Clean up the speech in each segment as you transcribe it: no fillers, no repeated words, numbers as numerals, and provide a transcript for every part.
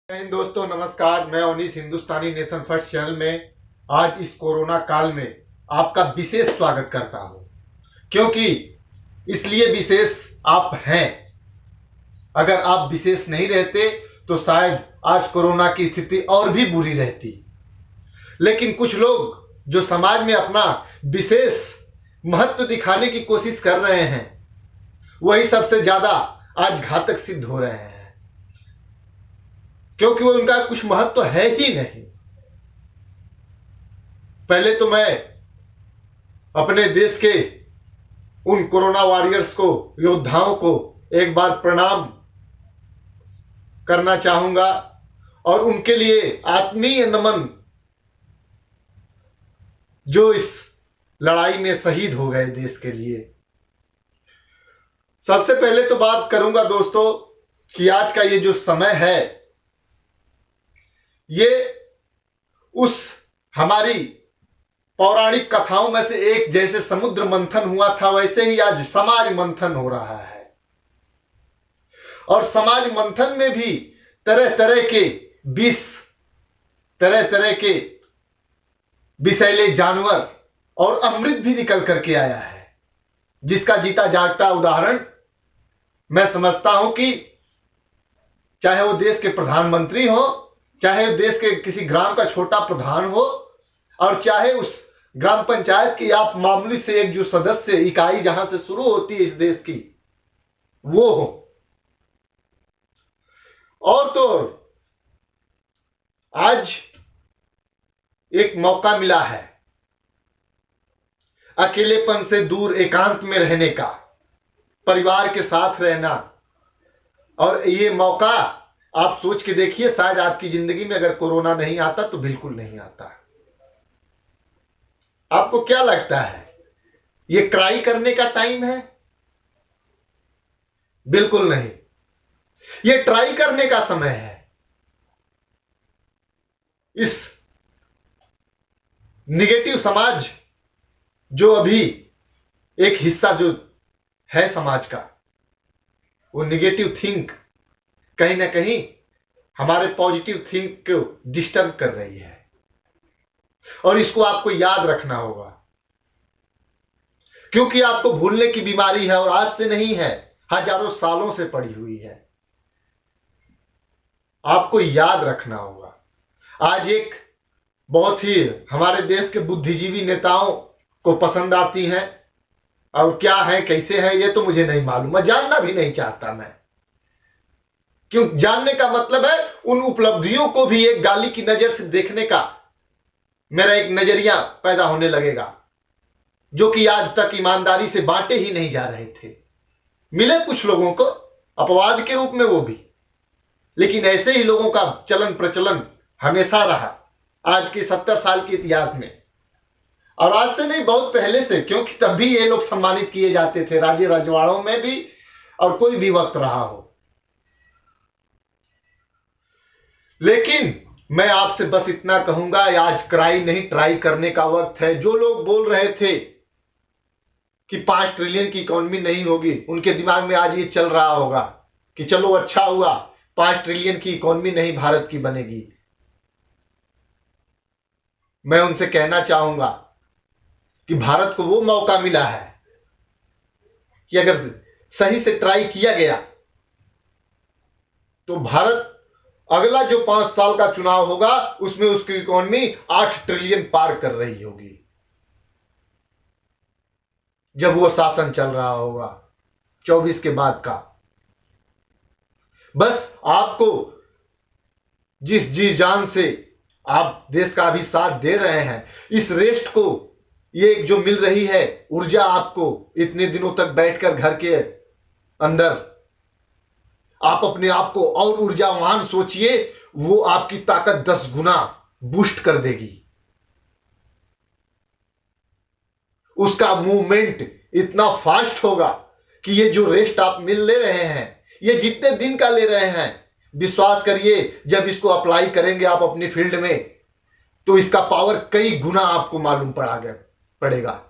जय हिंद दोस्तों, नमस्कार। मैं ओनिस हिंदुस्तानी नेशन फर्स्ट चैनल में आज इस कोरोना काल में आपका विशेष स्वागत करता हूं, क्योंकि इसलिए विशेष आप हैं। अगर आप विशेष नहीं रहते तो शायद आज कोरोना की स्थिति और भी बुरी रहती। लेकिन कुछ लोग जो समाज में अपना विशेष महत्व दिखाने की कोशिश कर रहे हैं, वही सबसे ज्यादा आज घातक सिद्ध हो रहे हैं, क्योंकि वो उनका कुछ महत्व है ही नहीं। पहले तो मैं अपने देश के उन कोरोना वॉरियर्स को, योद्धाओं को एक बार प्रणाम करना चाहूंगा और उनके लिए आत्मीय नमन, जो इस लड़ाई में शहीद हो गए देश के लिए। सबसे पहले तो बात करूंगा दोस्तों कि आज का ये जो समय है, ये उस हमारी पौराणिक कथाओं में से एक, जैसे समुद्र मंथन हुआ था वैसे ही आज समाज मंथन हो रहा है। और समाज मंथन में भी तरह तरह के विष, तरह तरह के विषैले जानवर और अमृत भी निकल करके आया है, जिसका जीता जागता उदाहरण मैं समझता हूं कि चाहे वो देश के प्रधानमंत्री हो, चाहे देश के किसी ग्राम का छोटा प्रधान हो, और चाहे उस ग्राम पंचायत की आप मामूली से एक जो सदस्य इकाई जहां से शुरू होती है इस देश की, वो हो। और तो आज एक मौका मिला है अकेलेपन से दूर एकांत में रहने का, परिवार के साथ रहना। और ये मौका आप सोच के देखिए, शायद आपकी जिंदगी में अगर कोरोना नहीं आता तो बिल्कुल नहीं आता। आपको क्या लगता है, ये क्राई करने का टाइम है? बिल्कुल नहीं, ये ट्राई करने का समय है। इस निगेटिव समाज, जो अभी एक हिस्सा जो है समाज का, वो निगेटिव थिंक कहीं ना कहीं हमारे पॉजिटिव थिंक को डिस्टर्ब कर रही है, और इसको आपको याद रखना होगा, क्योंकि आपको भूलने की बीमारी है और आज से नहीं है, हजारों सालों से पड़ी हुई है। आपको याद रखना होगा। आज एक बहुत ही हमारे देश के बुद्धिजीवी नेताओं को पसंद आती है, और क्या है कैसे है ये तो मुझे नहीं मालूम, मैं जानना भी नहीं चाहता। मैं क्यों जानने का मतलब है, उन उपलब्धियों को भी एक गाली की नजर से देखने का मेरा एक नजरिया पैदा होने लगे, जो कि आज तक ईमानदारी से बांटे ही नहीं जा रहे थे। मिले कुछ लोगों को अपवाद के रूप में, वो भी, लेकिन ऐसे ही लोगों का चलन प्रचलन हमेशा रहा आज के 70 साल के इतिहास में। और आज से नहीं, बहुत पहले से, क्योंकि तभी ये लोग सम्मानित किए जाते थे, राज्य रजवाड़ों में भी, और कोई भी वक्त रहा हो। लेकिन मैं आपसे बस इतना कहूंगा, आज क्राई नहीं ट्राई करने का वक्त है। जो लोग बोल रहे थे कि 5 ट्रिलियन की इकोनॉमी नहीं होगी, उनके दिमाग में आज ये चल रहा होगा कि चलो अच्छा हुआ, 5 ट्रिलियन की इकोनॉमी नहीं भारत की बनेगी। मैं उनसे कहना चाहूंगा कि भारत को वो मौका मिला है कि अगर सही से ट्राई किया गया तो भारत अगला जो 5 साल का चुनाव होगा उसमें उसकी इकोनॉमी 8 ट्रिलियन पार कर रही होगी, जब वो शासन चल रहा होगा 24 के बाद का। बस आपको जिस जी जान से आप देश का भी साथ दे रहे हैं, इस रेस्ट को, ये जो मिल रही है ऊर्जा आपको इतने दिनों तक बैठकर घर के अंदर, आप अपने आप को और ऊर्जावान सोचिए, वो आपकी ताकत 10 गुना बूस्ट कर देगी। उसका मूवमेंट इतना फास्ट होगा कि ये जो रेस्ट आप ले रहे हैं, ये जितने दिन का ले रहे हैं, विश्वास करिए जब इसको अप्लाई करेंगे आप अपनी फील्ड में, तो इसका पावर कई गुना आपको मालूम पड़ेगा।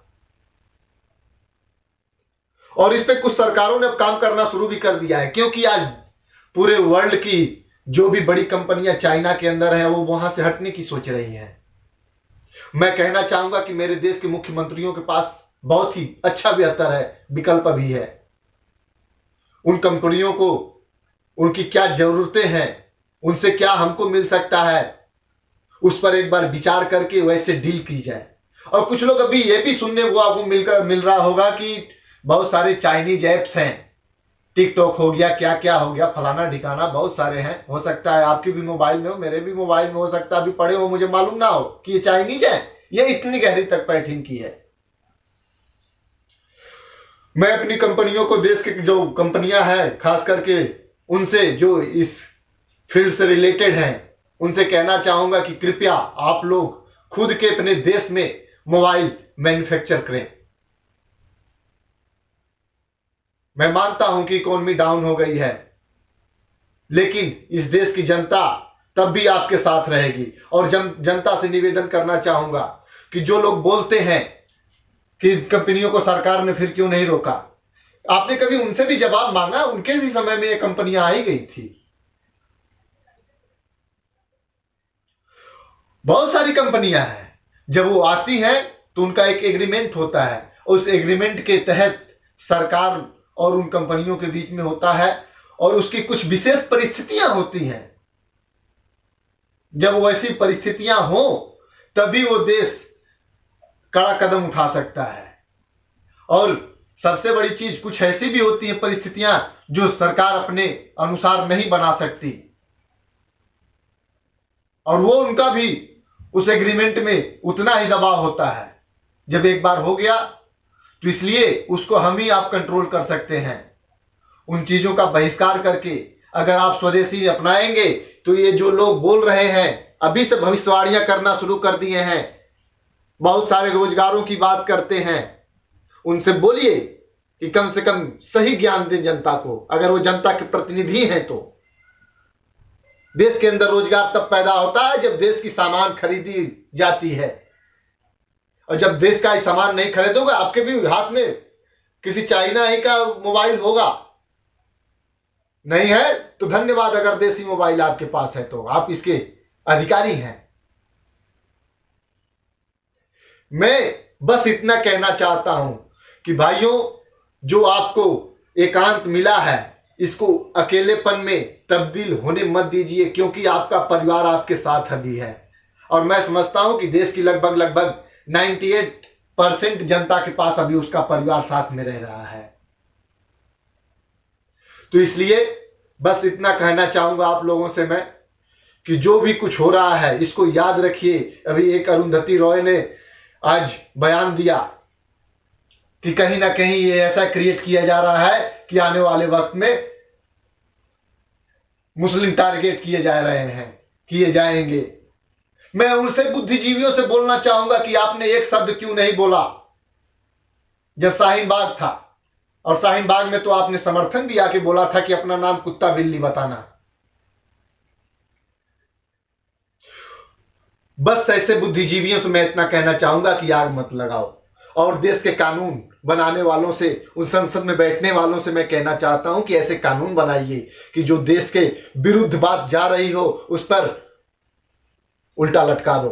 और इस पे कुछ सरकारों ने अब काम करना शुरू भी कर दिया है, क्योंकि आज पूरे वर्ल्ड की जो भी बड़ी कंपनियां चाइना के अंदर हैं वो वहां से हटने की सोच रही हैं। मैं कहना चाहूंगा कि मेरे देश के मुख्यमंत्रियों के पास बहुत ही अच्छा बेहतर है विकल्प भी है। उन कंपनियों को उनकी क्या जरूरतें हैं, उनसे क्या हमको मिल सकता है, उस पर एक बार विचार करके वैसे डील की जाए। और कुछ लोग अभी ये भी सुनने को आपको मिल रहा होगा कि बहुत सारे चाइनीज ऐप्स हैं, टिकटॉक हो गया, क्या क्या हो गया, फलाना ठिकाना बहुत सारे हैं। हो सकता है आपके भी मोबाइल में हो, मेरे भी मोबाइल में हो सकता है अभी पड़े हो, मुझे मालूम ना हो कि ये चाइनीज है। ये इतनी गहरी तक पैठ इनकी है। मैं अपनी कंपनियों को, देश के जो कंपनियां हैं खास करके उनसे जो इस फील्ड से रिलेटेड हैं, उनसे कहना चाहूंगा कि कृपया आप लोग खुद के अपने देश में मोबाइल मैन्युफैक्चर करें। मैं मानता हूं कि इकोनॉमी डाउन हो गई है, लेकिन इस देश की जनता तब भी आपके साथ रहेगी। और जनता से निवेदन करना चाहूंगा कि जो लोग बोलते हैं कि कंपनियों को सरकार ने फिर क्यों नहीं रोका, आपने कभी उनसे भी जवाब मांगा? उनके भी समय में ये कंपनियां आई गई थी। बहुत सारी कंपनियां हैं, जब वो आती हैं तो उनका एक एग्रीमेंट होता है। उस एग्रीमेंट के तहत सरकार और उन कंपनियों के बीच में होता है, और उसकी कुछ विशेष परिस्थितियां होती हैं। जब वैसी परिस्थितियां हो तभी वो देश कड़ा कदम उठा सकता है। और सबसे बड़ी चीज, कुछ ऐसी भी होती है परिस्थितियां जो सरकार अपने अनुसार नहीं बना सकती, और वो उनका भी उस एग्रीमेंट में उतना ही दबाव होता है। जब एक बार हो गया तो इसलिए उसको हम ही आप कंट्रोल कर सकते हैं। उन चीजों का बहिष्कार करके अगर आप स्वदेशी अपनाएंगे तो ये जो लोग बोल रहे हैं, अभी से भविष्यवाणियां करना शुरू कर दिए हैं, बहुत सारे रोजगारों की बात करते हैं, उनसे बोलिए कि कम से कम सही ज्ञान दें जनता को। अगर वो जनता के प्रतिनिधि हैं तो देश के अंदर रोजगार तब पैदा होता है जब देश की सामान खरीदी जाती है। और जब देश का सामान नहीं खरीदोगे, आपके भी हाथ में किसी चाइना ही का मोबाइल होगा, नहीं है तो धन्यवाद। अगर देसी मोबाइल आपके पास है तो आप इसके अधिकारी हैं। मैं बस इतना कहना चाहता हूं कि भाइयों, जो आपको एकांत मिला है इसको अकेलेपन में तब्दील होने मत दीजिए, क्योंकि आपका परिवार आपके साथ अभी है। और मैं समझता हूं कि देश की लगभग 98% जनता के पास अभी उसका परिवार साथ में रह रहा है। तो इसलिए बस इतना कहना चाहूंगा आप लोगों से मैं कि जो भी कुछ हो रहा है इसको याद रखिए। अभी एक अरुंधति रॉय ने आज बयान दिया कि कहीं ना कहीं ये ऐसा क्रिएट किया जा रहा है कि आने वाले वक्त में मुस्लिम टारगेट किए जा रहे हैं, किए जाएंगे। मैं उनसे बुद्धिजीवियों से बोलना चाहूंगा कि आपने एक शब्द क्यों नहीं बोला जब शाहीन बाग था। और शाहीन बाग में तो आपने समर्थन दिया कि बोला था कि अपना नाम कुत्ता बिल्ली बताना। बस ऐसे बुद्धिजीवियों से मैं इतना कहना चाहूंगा कि आग मत लगाओ। और देश के कानून बनाने वालों से, उन संसद में बैठने वालों से मैं कहना चाहता हूं कि ऐसे कानून बनाइए कि जो देश के विरुद्ध बात जा रही हो उस पर उल्टा लटका दो।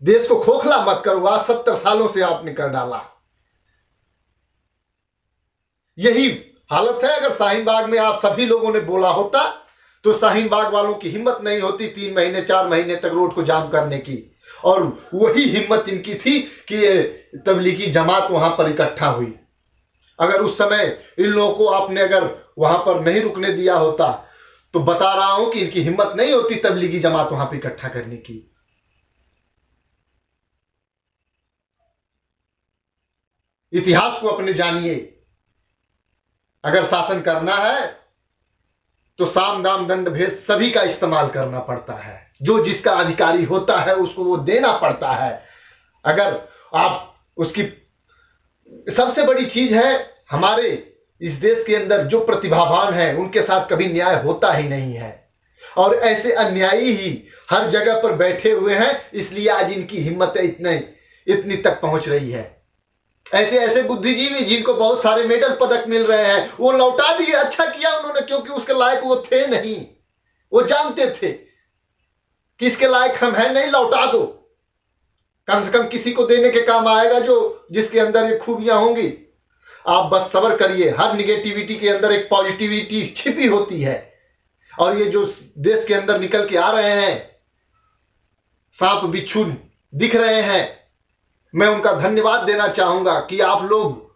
देश को खोखला मत करो। आज 70 सालों से आपने कर डाला। यही हालत है। अगर शाहीन बाग में आप सभी लोगों ने बोला होता तो शाहीन बाग वालों की हिम्मत नहीं होती 3 महीने 4 महीने तक रोड को जाम करने की। और वही हिम्मत इनकी थी कि तबलीगी जमात वहां पर इकट्ठा हुई। अगर उस समय इन लोगों को आपने अगर वहां पर नहीं रुकने दिया होता तो बता रहा हूं कि इनकी हिम्मत नहीं होती तबलीगी जमात वहां पर इकट्ठा करने की। इतिहास को अपने जानिए। अगर शासन करना है तो साम दाम दंड भेद सभी का इस्तेमाल करना पड़ता है। जो जिसका अधिकारी होता है उसको वो देना पड़ता है। अगर आप उसकी, सबसे बड़ी चीज है हमारे इस देश के अंदर जो प्रतिभावान है उनके साथ कभी न्याय होता ही नहीं है। और ऐसे अन्यायी ही हर जगह पर बैठे हुए हैं, इसलिए आज इनकी हिम्मत इतनी तक पहुंच रही है। ऐसे ऐसे बुद्धिजीवी जिनको बहुत सारे मेडल पदक मिल रहे हैं वो लौटा दिए। अच्छा किया उन्होंने, क्योंकि उसके लायक वो थे नहीं। वो जानते थे कि इसके लायक हम हैं नहीं, लौटा दो। कम से कम किसी को देने के काम आएगा जो जिसके अंदर ये खूबियां होंगी। आप बस सब्र करिए। हर निगेटिविटी के अंदर एक पॉजिटिविटी छिपी होती है। और ये जो देश के अंदर निकल के आ रहे हैं सांप बिच्छू दिख रहे हैं, मैं उनका धन्यवाद देना चाहूंगा कि आप लोग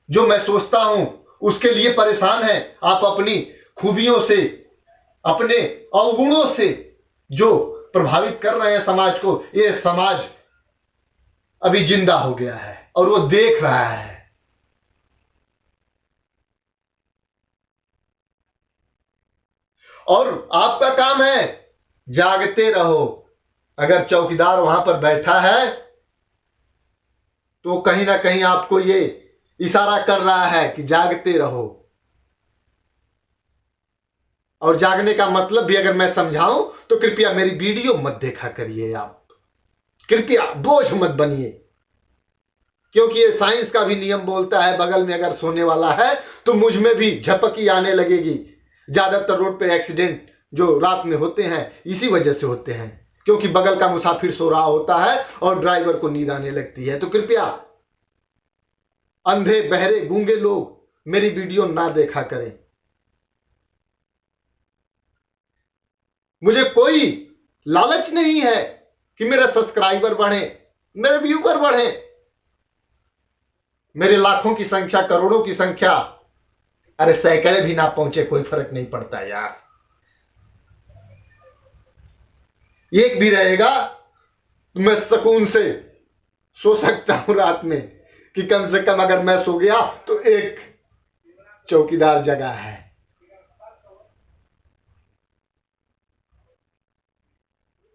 जो मैं सोचता हूं उसके लिए परेशान हैं। आप अपनी खूबियों से, अपने अवगुणों से जो प्रभावित कर रहे हैं समाज को, ये समाज अभी जिंदा हो गया है और वो देख रहा है। और आपका काम है जागते रहो। अगर चौकीदार वहां पर बैठा है तो कहीं ना कहीं आपको ये इशारा कर रहा है कि जागते रहो। और जागने का मतलब भी अगर मैं समझाऊं तो कृपया मेरी वीडियो मत देखा करिए। आप कृपया बोझ मत बनिए, क्योंकि ये साइंस का भी नियम बोलता है बगल में अगर सोने वाला है तो मुझ में भी झपकी आने लगेगी। ज्यादातर रोड पे एक्सीडेंट जो रात में होते हैं इसी वजह से होते हैं, क्योंकि बगल का मुसाफिर सो रहा होता है और ड्राइवर को नींद आने लगती है। तो कृपया अंधे बहरे गूंगे लोग मेरी वीडियो ना देखा करें। मुझे कोई लालच नहीं है कि मेरे सब्सक्राइबर बढ़े, मेरे व्यूवर बढ़े। मेरे लाखों की संख्या, करोड़ों की संख्या, अरे सैकड़े भी ना पहुंचे, कोई फर्क नहीं पड़ता यार। एक भी रहेगा तो मैं सुकून से सो सकता हूं रात में कि कम से कम अगर मैं सो गया तो एक चौकीदार जगह है।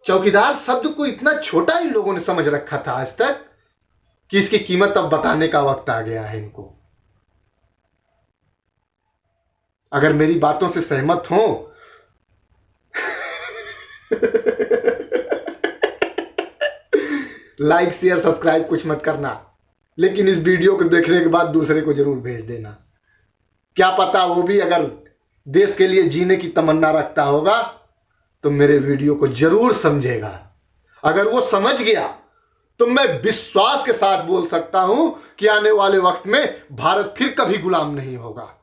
चौकीदार शब्द को इतना छोटा इन लोगों ने समझ रखा था आज तक कि इसकी कीमत अब बताने का वक्त आ गया है इनको। अगर मेरी बातों से सहमत हो लाइक शेयर सब्सक्राइब कुछ मत करना, लेकिन इस वीडियो को देखने के बाद दूसरे को जरूर भेज देना। क्या पता वो भी अगर देश के लिए जीने की तमन्ना रखता होगा तो मेरे वीडियो को जरूर समझेगा। अगर वो समझ गया तो मैं विश्वास के साथ बोल सकता हूं कि आने वाले वक्त में भारत फिर कभी गुलाम नहीं होगा।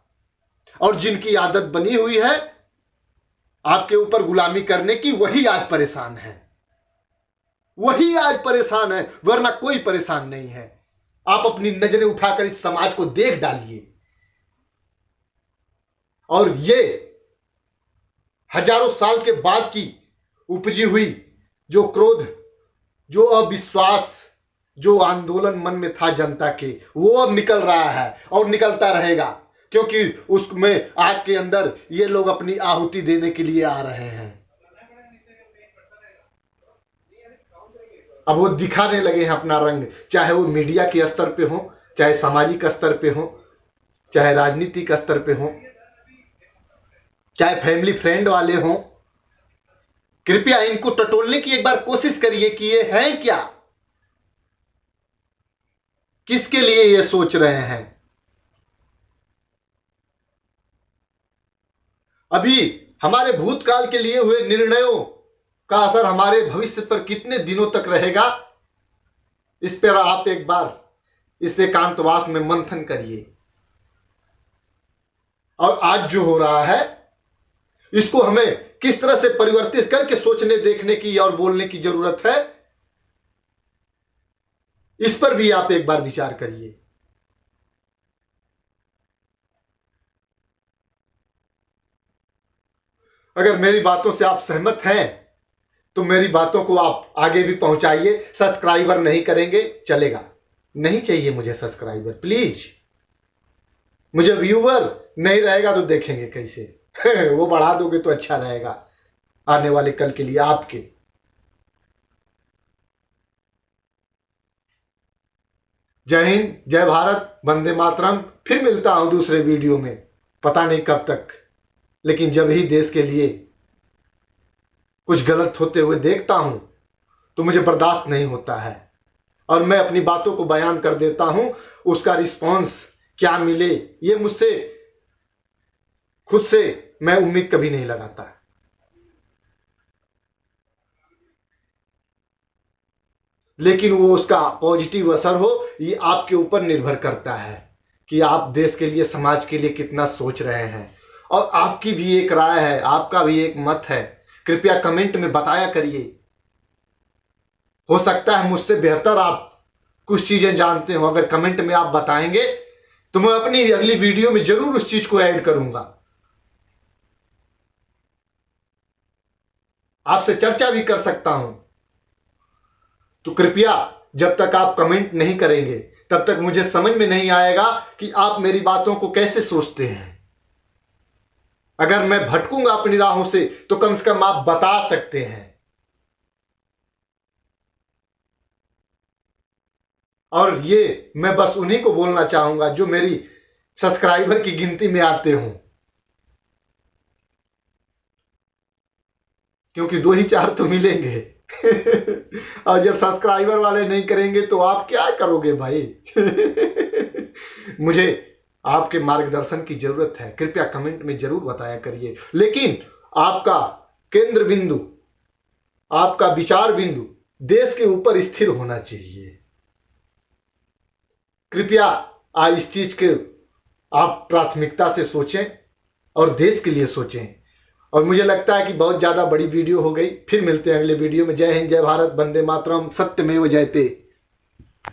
और जिनकी आदत बनी हुई है आपके ऊपर गुलामी करने की, वही आज परेशान है, वही आज परेशान है, वरना कोई परेशान नहीं है। आप अपनी नजरें उठाकर इस समाज को देख डालिए। और ये हजारों साल के बाद की उपजी हुई जो क्रोध, जो अविश्वास, जो आंदोलन मन में था जनता के, वो अब निकल रहा है और निकलता रहेगा, क्योंकि उसमें आग के अंदर ये लोग अपनी आहुति देने के लिए आ रहे हैं। अब वो दिखाने लगे हैं अपना रंग, चाहे वो मीडिया के स्तर पे हो, चाहे सामाजिक स्तर पे हो, चाहे राजनीतिक स्तर पे हो, चाहे फैमिली फ्रेंड वाले हों। कृपया इनको टटोलने की एक बार कोशिश करिए कि ये है क्या, किसके लिए ये सोच रहे हैं। अभी हमारे भूतकाल के लिए हुए निर्णयों का असर हमारे भविष्य पर कितने दिनों तक रहेगा, इस पर आप एक बार इस एकांतवास में मंथन करिए। और आज जो हो रहा है इसको हमें किस तरह से परिवर्तित करके सोचने, देखने की और बोलने की जरूरत है, इस पर भी आप एक बार विचार करिए। अगर मेरी बातों से आप सहमत हैं तो मेरी बातों को आप आगे भी पहुंचाइए। सब्सक्राइबर नहीं करेंगे चलेगा, नहीं चाहिए मुझे सब्सक्राइबर, प्लीज। मुझे व्यूवर नहीं रहेगा तो देखेंगे कैसे वो बढ़ा दोगे तो अच्छा रहेगा आने वाले कल के लिए आपके। जय हिंद, जय भारत, वंदे मातरम। फिर मिलता हूं दूसरे वीडियो में, पता नहीं कब तक, लेकिन जब ही देश के लिए कुछ गलत होते हुए देखता हूं तो मुझे बर्दाश्त नहीं होता है। और मैं अपनी बातों को बयान कर देता हूं, उसका रिस्पॉन्स क्या मिले ये मुझसे खुद से मैं उम्मीद कभी नहीं लगाता। लेकिन वो उसका पॉजिटिव असर हो ये आपके ऊपर निर्भर करता है कि आप देश के लिए, समाज के लिए कितना सोच रहे हैं। और आपकी भी एक राय है, आपका भी एक मत है, कृपया कमेंट में बताया करिए। हो सकता है मुझसे बेहतर आप कुछ चीजें जानते हो, अगर कमेंट में आप बताएंगे तो मैं अपनी अगली वीडियो में जरूर उस चीज को ऐड करूंगा, आपसे चर्चा भी कर सकता हूं। तो कृपया जब तक आप कमेंट नहीं करेंगे तब तक मुझे समझ में नहीं आएगा कि आप मेरी बातों को कैसे सोचते हैं। अगर मैं भटकूंगा अपनी राहों से तो कम से कम आप बता सकते हैं। और ये मैं बस उन्हीं को बोलना चाहूंगा जो मेरी सब्सक्राइबर की गिनती में आते हों, क्योंकि 2 ही 4 तो मिलेंगे। और जब सब्सक्राइबर वाले नहीं करेंगे तो आप क्या करोगे भाई? मुझे आपके मार्गदर्शन की जरूरत है, कृपया कमेंट में जरूर बताया करिए। लेकिन आपका केंद्र बिंदु, आपका विचार बिंदु देश के ऊपर स्थिर होना चाहिए। कृपया आज इस चीज के आप प्राथमिकता से सोचें और देश के लिए सोचें। और मुझे लगता है कि बहुत ज्यादा बड़ी वीडियो हो गई, फिर मिलते हैं अगले वीडियो में। जय हिंद, जय भारत, वंदे मातरम, सत्यमेव जयते।